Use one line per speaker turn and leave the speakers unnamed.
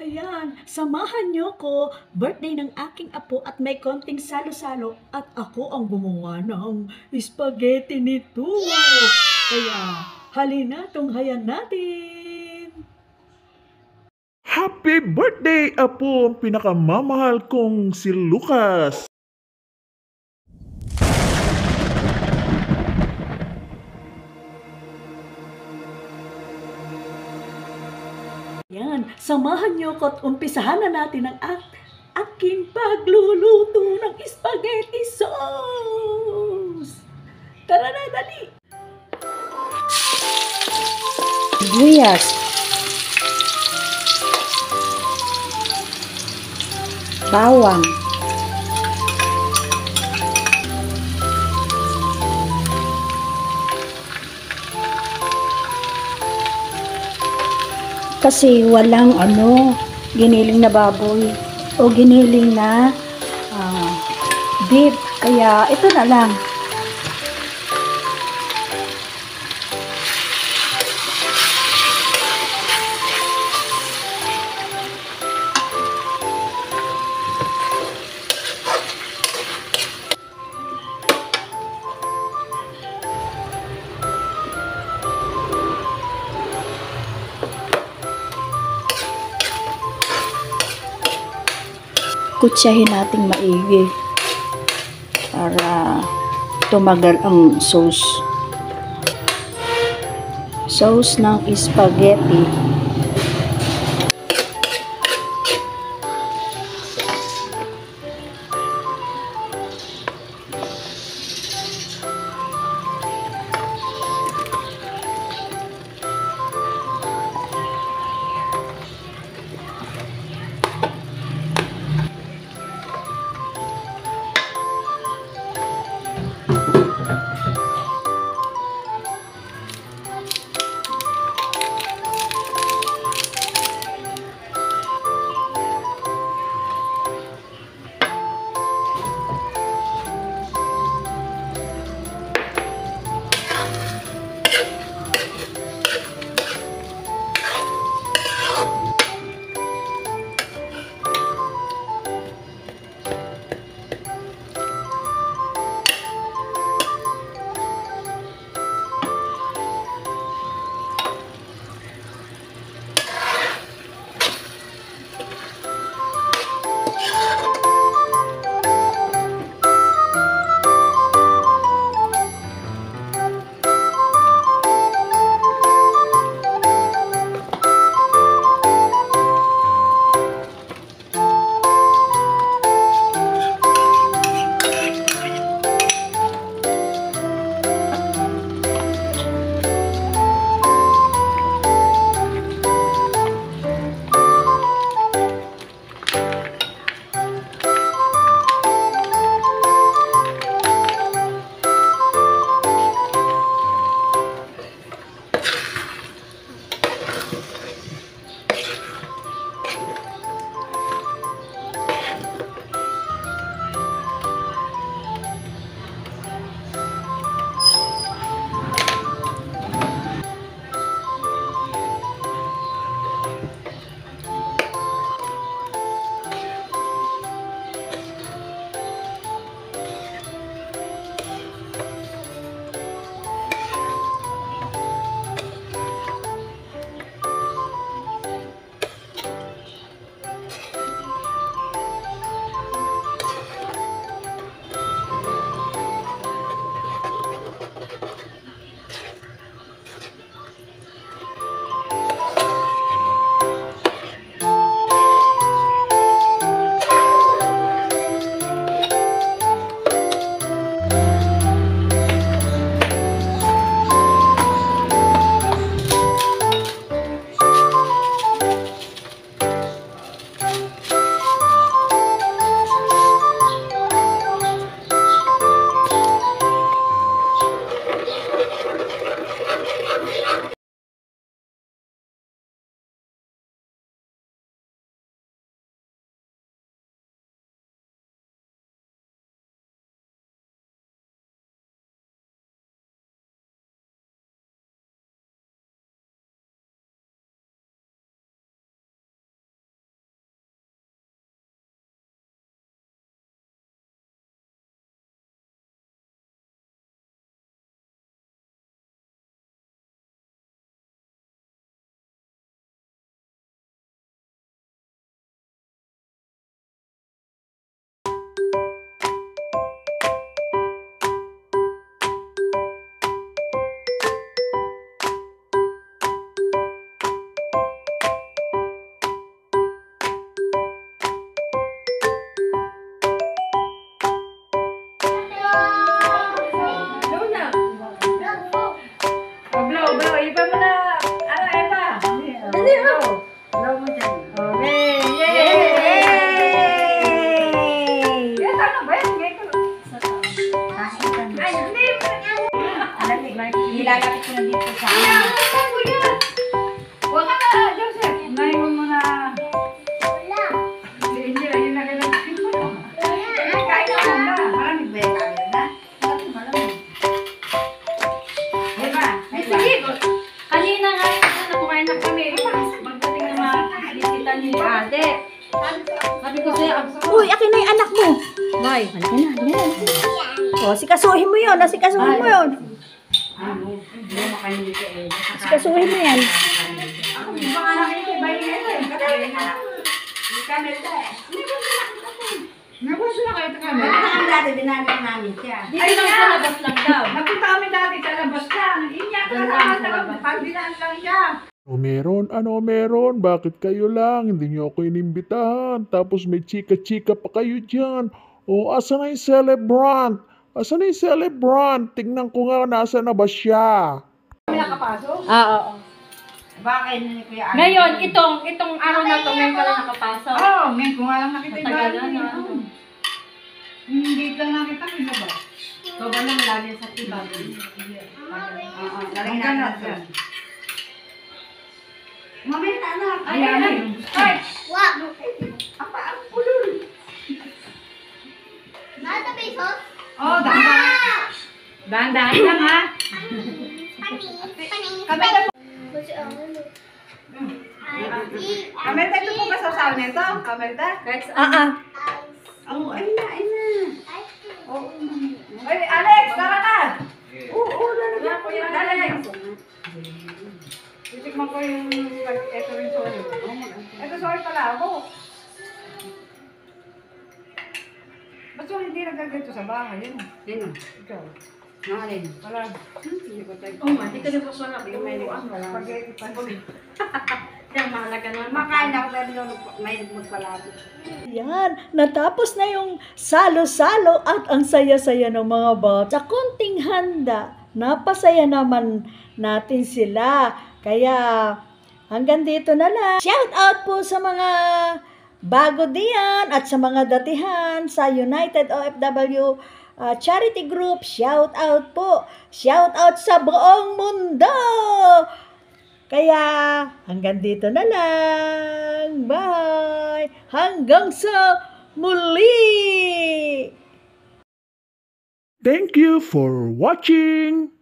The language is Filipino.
Ayan, samahan niyo ko, birthday ng aking apo at may konting salo-salo at ako ang gumawa ng spaghetti nito. Kaya, halina tunghayan natin.
Happy birthday, Apo! Ang pinakamamahal kong si Lucas!
Yan, samahan niyo ko at umpisahan na natin ang aking pagluluto ng spaghetti sauce. Tara na, dali!
Sibuyas, bawang, kasi walang giniling na baboy o giniling na beef, kaya ito na lang. Kutsahin nating maigi para tumagal ang sauce ng spaghetti.
Huwag ka na, Joseph. Unahin mo na. Hindi, ayun na ganun. Kain ka muna. Malamig ba yung camera na? Malamig. Diba?
Sige, kanina nga kumain na kami. Magdating na mga bisita ni ate. Sabi ko sa'yo,
Uy, akin na yung anak mo.
May,
Halika na, halika na.
O, sikasuhin mo yun. Sikasuhin mo yun.
hindi mo makainin ko eh.
Sikasuhin mo yan.
Ako, di ba nga nakikibayin ito eh. Kadali na. Yung camera eh. Nagusto na kayo ito camera. Ang dati dinanay namin siya.
Dito lang sa labas lang daw.
Nagpunta kami dati sa labas lang. Inya ka lang. Pagdinaan lang siya.
Ano meron? Bakit kayo lang? Hindi niyo ako inimbitahan. Tapos may chika-chika pa kayo dyan. O, asa na yung celebrant? Asa na yung celebrant? Tingnan ko nga, nasa na ba siya?
Kami nakapasok.
Oo.
Bakit ni Kuya Ari?
Ngayon, itong araw na to, ngayon ka lang nakapasok.
Oo, ngayon ko nga lang nakita yung
Matagal
bago
na,
niya. Hindi lang nakita ko ba?
So, ba na lagi sa tibag?
Oo, lalagyan natin. Mamaya na anak.
Ayan.
Ay!
Wag!
Apa ang pulul?
Nasa pesos?
Oh, dahan.
Dahan-dahan lang ha.
Kami na
Kasi ang ulo.
Kami na ito po ba sa sawa nito? Kami na?
Kahit sa...
Oh, ayun na, ayun na. Oh. Ay, Alex, tara na! Oo, lalagyan ko yan, Alex. Titikman ko yung ito rin sorry. Ito sorry pala ako. Ba't yung hindi nagagawito sa bahay? Yun.
Sino?
Ikaw.
Naalin.
Wala.
Oh, hindi ka na pa pala. May luwan.
Spaghetti pa.
Yan, mahalaga naman.
Makain ako dahil may magpalati.
Yan, natapos na yung salo-salo at ang saya-saya ng mga bata. Sa konting handa, napasaya naman natin sila. Kaya hanggang dito na lang. Shout out po sa mga bago diyan at sa mga datihan sa United OFW Charity Group. Shout out po. Shout out sa buong mundo. Kaya hanggang dito na lang. Bye! Hanggang sa muli!
Thank you for watching!